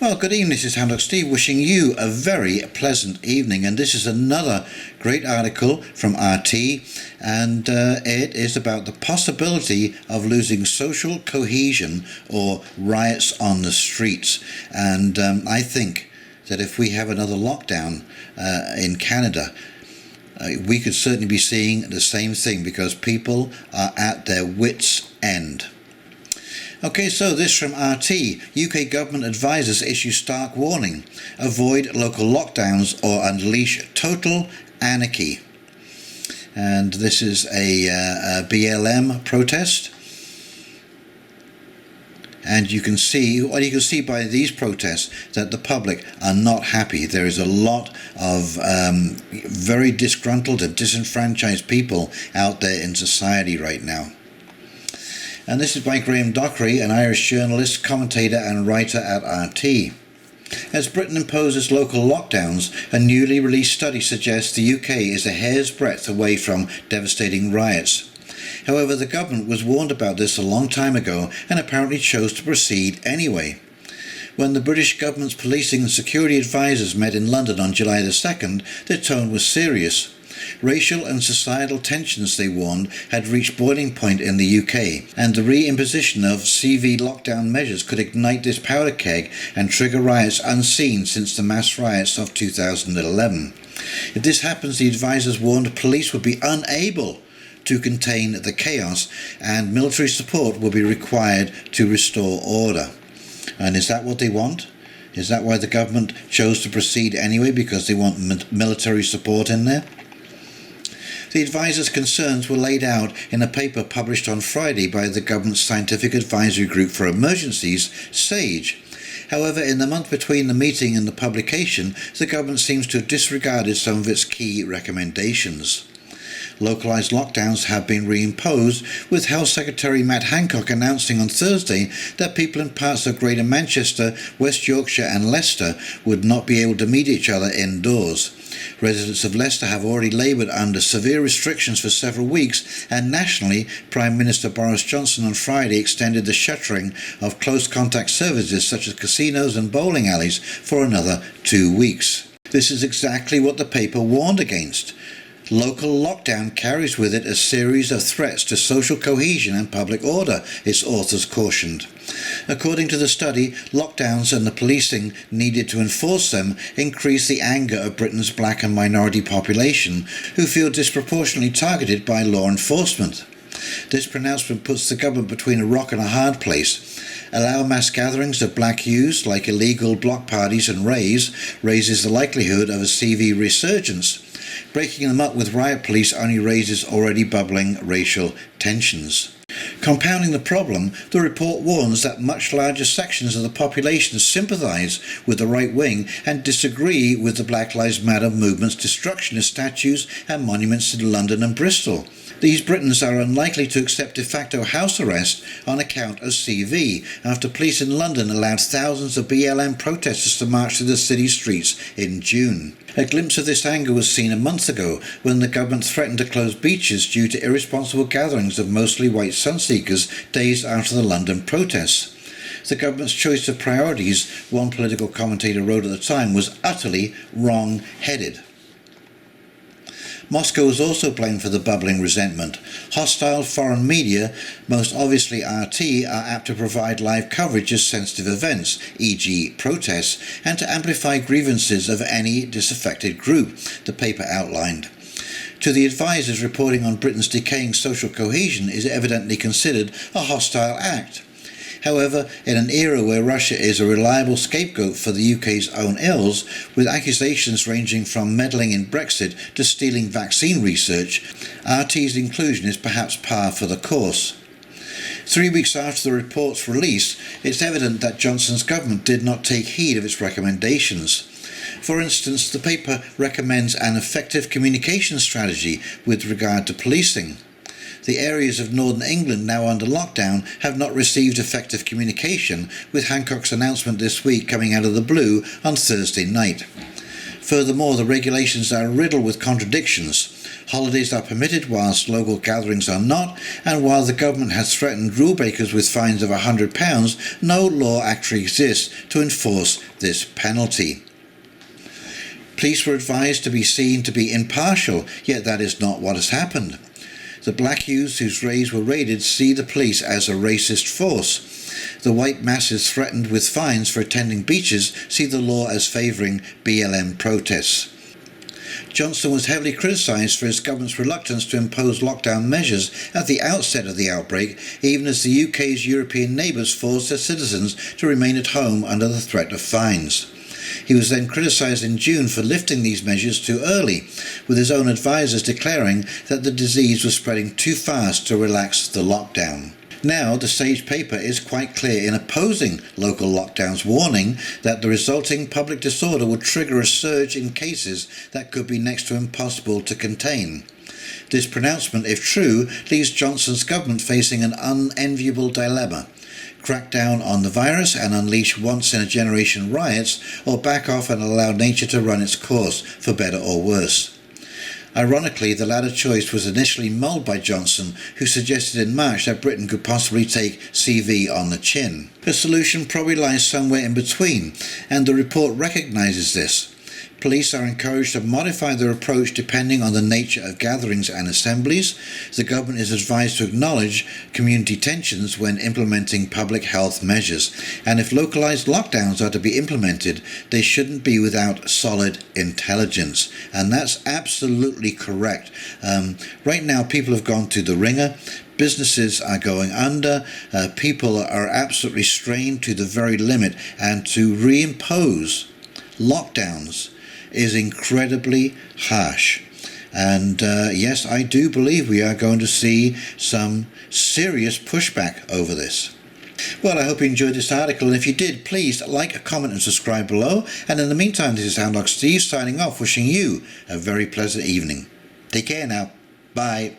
Well, good evening, this is Hound Steve wishing you a very pleasant evening, and this is another great article from RT, and it is about the possibility of losing social cohesion or riots on the streets. And I think that if we have another lockdown in Canada, we could certainly be seeing the same thing because people are at their wits' end. Okay, so this from RT. UK government advisors issue stark warning. Avoid local lockdowns or unleash total anarchy. And this is a BLM protest. And you can see by these protests that the public are not happy. There is a lot of very disgruntled and disenfranchised people out there in society right now. And this is by Graham Dockery, an Irish journalist, commentator and writer at RT. As Britain imposes local lockdowns, a newly released study suggests the UK is a hair's breadth away from devastating riots. However, the government was warned about this a long time ago and apparently chose to proceed anyway. When the British government's policing and security advisors met in London on July the 2nd, their tone was serious. Racial and societal tensions, they warned, had reached boiling point in the UK, and the re-imposition of CV lockdown measures could ignite this powder keg and trigger riots unseen since the mass riots of 2011. If this happens, the advisors warned police would be unable to contain the chaos and military support will be required to restore order. And is that what they want? Is that why the government chose to proceed anyway, because they want military support in there? The advisors' concerns were laid out in a paper published on Friday by the government's Scientific Advisory Group for Emergencies, SAGE. However, in the month between the meeting and the publication, the government seems to have disregarded some of its key recommendations. Localised lockdowns have been reimposed, with Health Secretary Matt Hancock announcing on Thursday that people in parts of Greater Manchester, West Yorkshire and Leicester would not be able to meet each other indoors. Residents of Leicester have already laboured under severe restrictions for several weeks, and nationally, Prime Minister Boris Johnson on Friday extended the shuttering of close contact services such as casinos and bowling alleys for another 2 weeks. This is exactly what the paper warned against. Local lockdown carries with it a series of threats to social cohesion and public order, its authors cautioned. According to the study, lockdowns and the policing needed to enforce them increase the anger of Britain's black and minority population, who feel disproportionately targeted by law enforcement. This pronouncement puts the government between a rock and a hard place. Allow mass gatherings of black youths, like illegal block parties and raises the likelihood of a CV resurgence. Breaking them up with riot police only raises already bubbling racial tensions. Compounding the problem, the report warns that much larger sections of the population sympathise with the right wing and disagree with the Black Lives Matter movement's destruction of statues and monuments in London and Bristol. These Britons are unlikely to accept de facto house arrest on account of CV, after police in London allowed thousands of BLM protesters to march through the city streets in June. A glimpse of this anger was seen a month ago when the government threatened to close beaches due to irresponsible gatherings of mostly white sunseekers days after the London protests. The government's choice of priorities, one political commentator wrote at the time, was utterly wrong-headed. Moscow was also blamed for the bubbling resentment. Hostile foreign media, most obviously RT, are apt to provide live coverage of sensitive events, e.g. protests, and to amplify grievances of any disaffected group, the paper outlined. To the advisers, reporting on Britain's decaying social cohesion is evidently considered a hostile act. However, in an era where Russia is a reliable scapegoat for the UK's own ills, with accusations ranging from meddling in Brexit to stealing vaccine research, RT's inclusion is perhaps par for the course. 3 weeks after the report's release, it's evident that Johnson's government did not take heed of its recommendations. For instance, the paper recommends an effective communication strategy with regard to policing. The areas of northern England now under lockdown have not received effective communication, with Hancock's announcement this week coming out of the blue on Thursday night. Furthermore, the regulations are riddled with contradictions. Holidays are permitted whilst local gatherings are not, and while the government has threatened rule breakers with fines of £100, no law actually exists to enforce this penalty. Police were advised to be seen to be impartial, yet that is not what has happened. The black youths whose raves were raided see the police as a racist force. The white masses threatened with fines for attending beaches see the law as favouring BLM protests. Johnson was heavily criticised for his government's reluctance to impose lockdown measures at the outset of the outbreak, even as the UK's European neighbours forced their citizens to remain at home under the threat of fines. He was then criticised in June for lifting these measures too early, with his own advisers declaring that the disease was spreading too fast to relax the lockdown. Now, the Sage paper is quite clear in opposing local lockdowns, warning that the resulting public disorder would trigger a surge in cases that could be next to impossible to contain. This pronouncement, if true, leaves Johnson's government facing an unenviable dilemma: crack down on the virus and unleash once-in-a-generation riots, or back off and allow nature to run its course, for better or worse. Ironically, the latter choice was initially mulled by Johnson, who suggested in March that Britain could possibly take CV on the chin. The solution probably lies somewhere in between, and the report recognises this. Police are encouraged to modify their approach depending on the nature of gatherings and assemblies. The government is advised to acknowledge community tensions when implementing public health measures. And if localised lockdowns are to be implemented, they shouldn't be without solid intelligence. And that's absolutely correct. Right now, people have gone to the ringer. Businesses are going under. People are absolutely strained to the very limit. And to reimpose lockdowns is incredibly harsh. And yes, I do believe we are going to see some serious pushback over this. Well, I hope you enjoyed this article, and if you did, please like, comment and subscribe below. And in the meantime, this is Houndog Steve signing off, wishing you a very pleasant evening. Take care now. Bye.